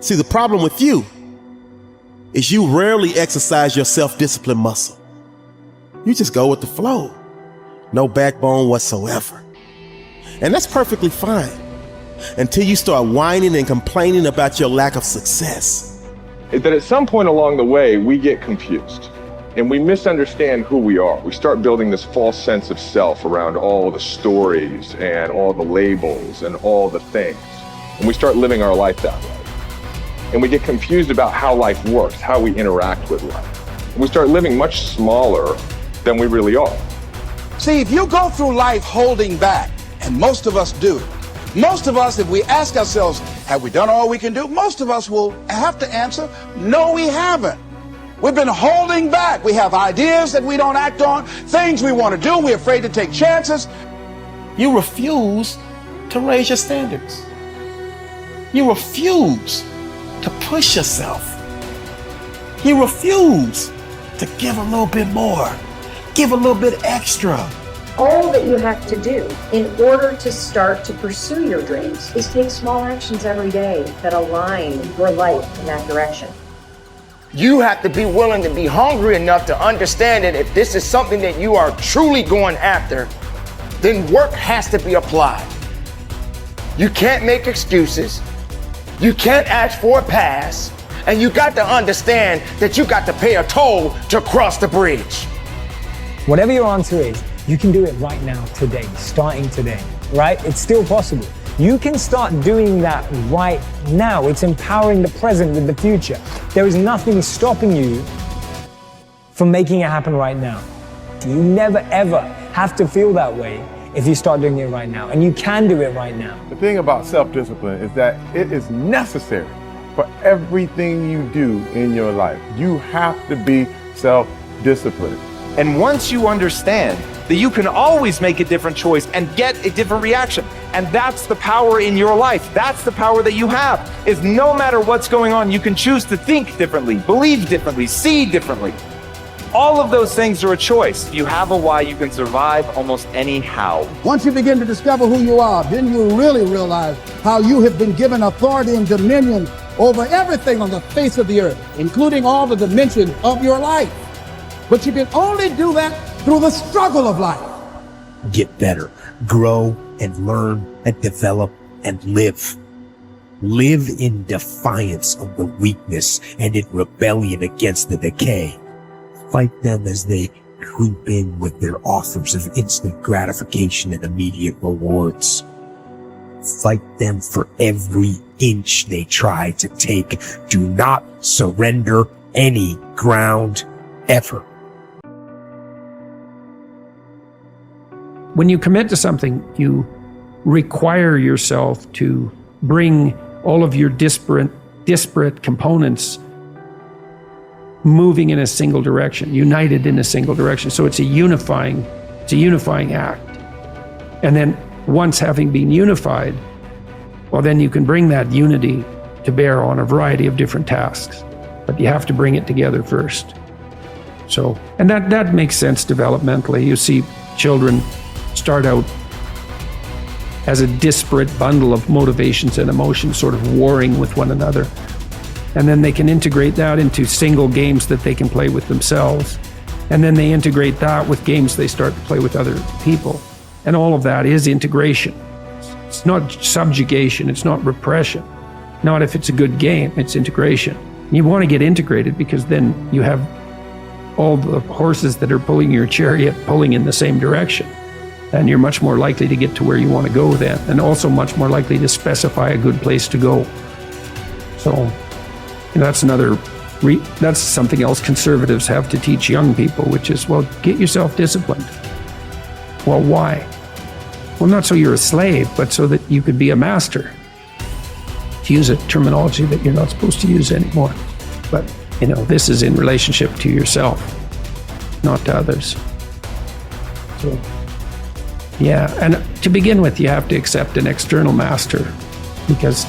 See, the problem with you is you rarely exercise your self-discipline muscle. You just go with the flow. No backbone whatsoever. And that's perfectly fine until you start whining and complaining about your lack of success. That at some point along the way, we get confused and we misunderstand who we are. We start building this false sense of self around all the stories and all the labels and all the things. And we start living our life that way. And we get confused about how life works, how we interact with life. And we start living much smaller than we really are. See, if you go through life holding back, and most of us do, most of us, if we ask ourselves, have we done all we can do? Most of us will have to answer, no, we haven't. We've been holding back. We have ideas that we don't act on, things we want to do, we're afraid to take chances. You refuse to raise your standards. You refuse to push yourself. You refuse to give a little bit more, give a little bit extra. All that you have to do in order to start to pursue your dreams is take small actions every day that align your life in that direction. You have to be willing to be hungry enough to understand that if this is something that you are truly going after, then work has to be applied. You can't make excuses. You can't ask for a pass. And you got to understand that you got to pay a toll to cross the bridge. Whatever your answer is, you can do it right now, today, starting today, right? It's still possible. You can start doing that right now. It's empowering the present with the future. There is nothing stopping you from making it happen right now. You never ever have to feel that way if you start doing it right now. And you can do it right now. The thing about self-discipline is that it is necessary for everything you do in your life. You have to be self-disciplined. And once you understand that you can always make a different choice and get a different reaction, and that's the power in your life. That's the power that you have, is no matter what's going on, you can choose to think differently, believe differently, see differently. All of those things are a choice. If you have a why, you can survive almost any how. Once you begin to discover who you are, then you really realize how you have been given authority and dominion over everything on the face of the earth, including all the dimensions of your life. But you can only do that through the struggle of life. Get better, grow and learn and develop and live. Live in defiance of the weakness and in rebellion against the decay. Fight them as they creep in with their offers of instant gratification and immediate rewards. Fight them for every inch they try to take. Do not surrender any ground ever. When you commit to something, you require yourself to bring all of your disparate components moving in a single direction, united in a single direction. So it's a unifying act. And then once having been unified, well, then you can bring that unity to bear on a variety of different tasks. But you have to bring it together first. So, and that makes sense developmentally. You see children start out as a disparate bundle of motivations and emotions sort of warring with one another. And then they can integrate that into single games that they can play with themselves. And then they integrate that with games they start to play with other people. And all of that is integration. It's not subjugation, it's not repression. Not if it's a good game, it's integration. You want to get integrated because then you have all the horses that are pulling your chariot pulling in the same direction. And you're much more likely to get to where you want to go then, and also much more likely to specify a good place to go. So that's something else conservatives have to teach young people, which is, well, get yourself disciplined. Well, why? Well, not so you're a slave, but so that you could be a master. To use a terminology that you're not supposed to use anymore. But, this is in relationship to yourself, not to others. So, yeah, and to begin with, you have to accept an external master because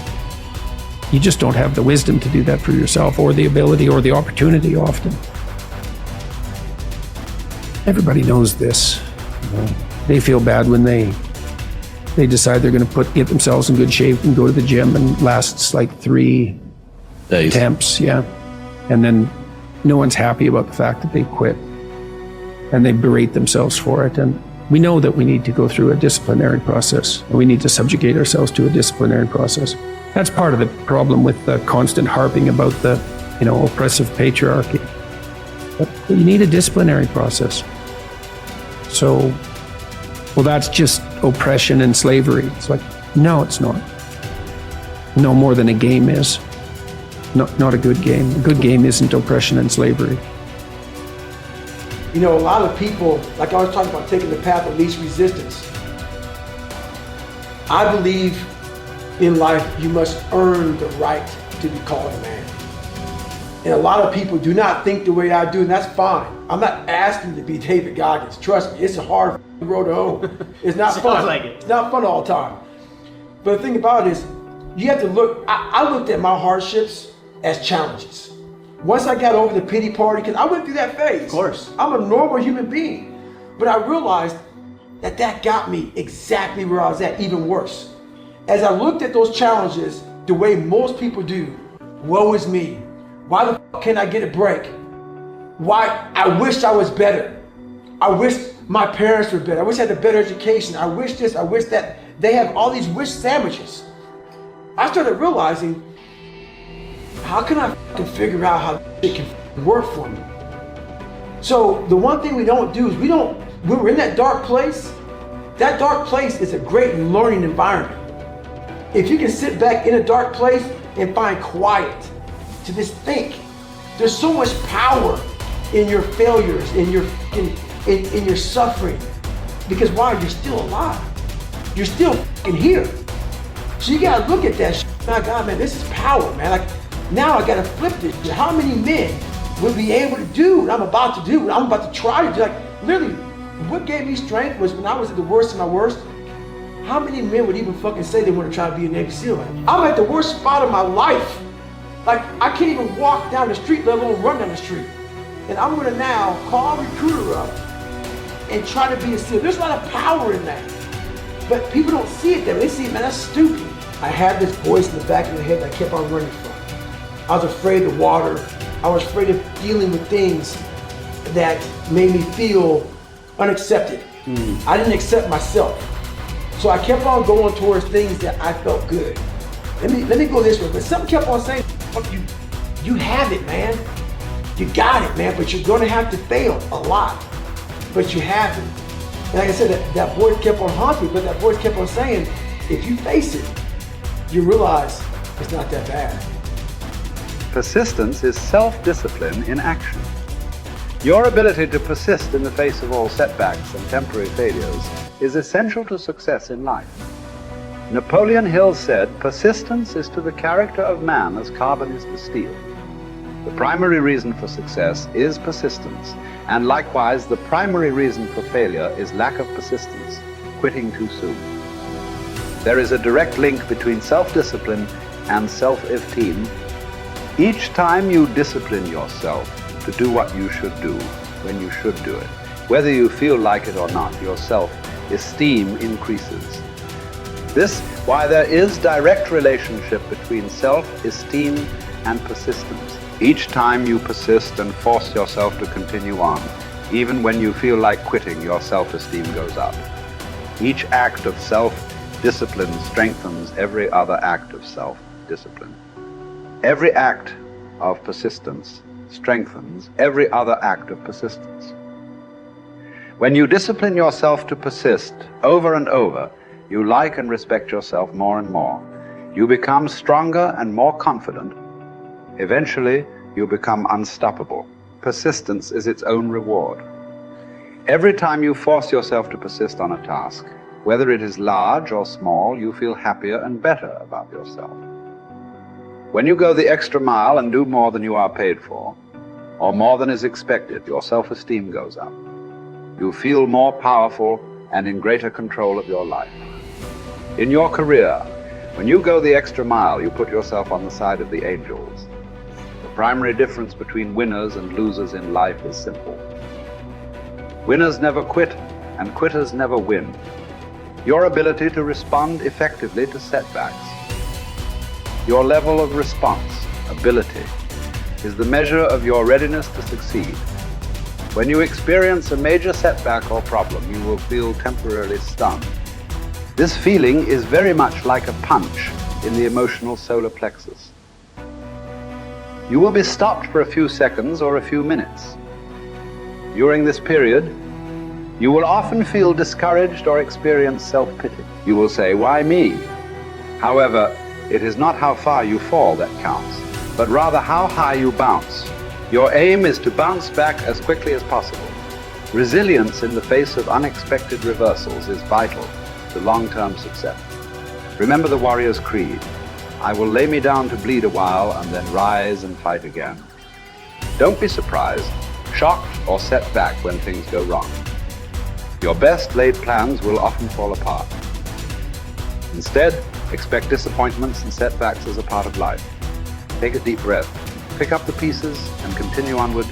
you just don't have the wisdom to do that for yourself, or the ability or the opportunity often. Everybody knows this. They feel bad when they decide they're going to get themselves in good shape and go to the gym, and lasts like 3 attempts, yeah. And then no one's happy about the fact that they quit. And they berate themselves for it. And we know that we need to go through a disciplinary process. And we need to subjugate ourselves to a disciplinary process. That's part of the problem with the constant harping about the, oppressive patriarchy. But you need a disciplinary process. So, well, that's just oppression and slavery. It's like, no, it's not. No more than a game is. Not a good game. A good game isn't oppression and slavery. A lot of people, like I was talking about, taking the path of least resistance. I believe in life you must earn the right to be called a man. And a lot of people do not think the way I do, and that's fine. I'm not asking you to be David Goggins. Trust me, it's a hard road to hoe. It's not fun. Like it. It's not fun all the time. But the thing about it is, you have to look, I looked at my hardships as challenges. Once I got over the pity party, because I went through that phase. Of course. I'm a normal human being. But I realized that got me exactly where I was at, even worse. As I looked at those challenges the way most people do, woe is me. Why the fuck can't I get a break? Why? I wish I was better. I wish my parents were better. I wish I had a better education. I wish this, I wish that. They have all these wish sandwiches. I started realizing, how can I fucking figure out how it can work for me? So the one thing we don't do is when we're in that dark place is a great learning environment. If you can sit back in a dark place and find quiet to just think, there's so much power in your failures, in your suffering. Because why? You're still alive. You're still fucking here. So you gotta look at that shit. My God, man, this is power, man. Like, now I gotta flip this. How many men would be able to do what I'm about to do, what I'm about to try to do? Like, literally, what gave me strength was when I was at the worst of my worst. How many men would even fucking say they want to try to be a Navy SEAL? I'm at the worst spot of my life. Like, I can't even walk down the street, let alone run down the street. And I'm gonna now call a recruiter up and try to be a SEAL. There's a lot of power in that. But people don't see it that way. They see it, man, that's stupid. I had this voice in the back of my head that I kept on running from. I was afraid of water. I was afraid of dealing with things that made me feel unaccepted. I didn't accept myself. So I kept on going towards things that I felt good. Let me go this way. But something kept on saying, fuck you, you have it, man. You got it, man, but you're gonna have to fail a lot. But you have it. And like I said, that voice kept on haunting me, but that voice kept on saying, if you face it, you realize it's not that bad. Persistence is self-discipline in action. Your ability to persist in the face of all setbacks and temporary failures is essential to success in life. Napoleon Hill said, persistence is to the character of man as carbon is to steel. The primary reason for success is persistence, and likewise the primary reason for failure is lack of persistence, quitting too soon. There is a direct link between self-discipline and self-esteem. Each time you discipline yourself to do what you should do when you should do it, whether you feel like it or not, your self-esteem increases. This, why there is direct relationship between self-esteem and persistence. Each time you persist and force yourself to continue on, even when you feel like quitting, your self-esteem goes up. Each act of self-discipline strengthens every other act of self-discipline. Every act of persistence strengthens every other act of persistence. When you discipline yourself to persist over and over, you like and respect yourself more and more. You become stronger and more confident. Eventually, you become unstoppable. Persistence is its own reward. Every time you force yourself to persist on a task, whether it is large or small, you feel happier and better about yourself. When you go the extra mile and do more than you are paid for, or more than is expected, your self-esteem goes up. You feel more powerful and in greater control of your life. In your career, when you go the extra mile, you put yourself on the side of the angels. The primary difference between winners and losers in life is simple. Winners never quit, and quitters never win. Your ability to respond effectively to setbacks, your level of response ability, is the measure of your readiness to succeed. When you experience a major setback or problem, you will feel temporarily stunned. This feeling is very much like a punch in the emotional solar plexus. You will be stopped for a few seconds or a few minutes. During this period, you will often feel discouraged or experience self-pity. You will say, "Why me?" However, it is not how far you fall that counts, but rather how high you bounce. Your aim is to bounce back as quickly as possible. Resilience in the face of unexpected reversals is vital to long-term success. Remember the warrior's creed: I will lay me down to bleed a while and then rise and fight again. Don't be surprised, shocked, or set back when things go wrong. Your best laid plans will often fall apart. Instead, expect disappointments and setbacks as a part of life. Take a deep breath, pick up the pieces, and continue onward